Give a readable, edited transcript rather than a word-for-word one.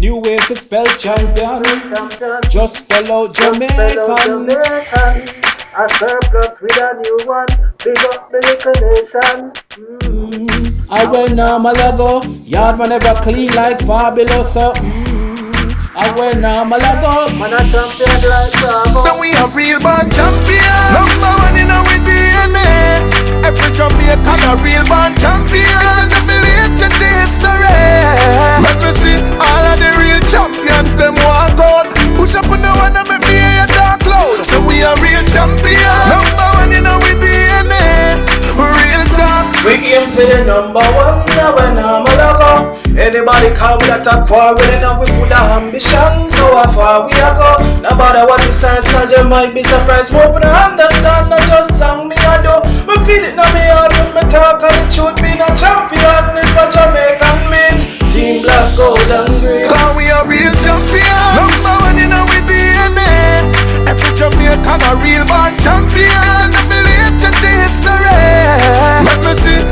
New way to spell champion. Just spell out Jamaican. A surplus with a new one. Big up the little nation. I went normal ago. Yard man never clean like Fabuloso. I went normal ago. Man a champion like Bravo. So we a real born champion. Number one in our DNA. Every Jamaican a real born champion. It's related to history. Let me see all of the real champions. Them walk out. Push up on the one that make me hear your dark cloud. So we a real champion. Number one in our DNA. Real talk. We aim for the number one. Now we're normal ago. Anybody call we that a quarrel. Now we full of ambition. So how far we a go? No matter what you say, cause you might be surprised. Hope you understand, not just song me a do. Me feel it now me heart when me talk. And it should be no champion. If a Jamaican means Team Black, Gold and Green. Cause we a real champion. Number one in our DNA. Every Jamaican a real born champion. It's related to history. Let me see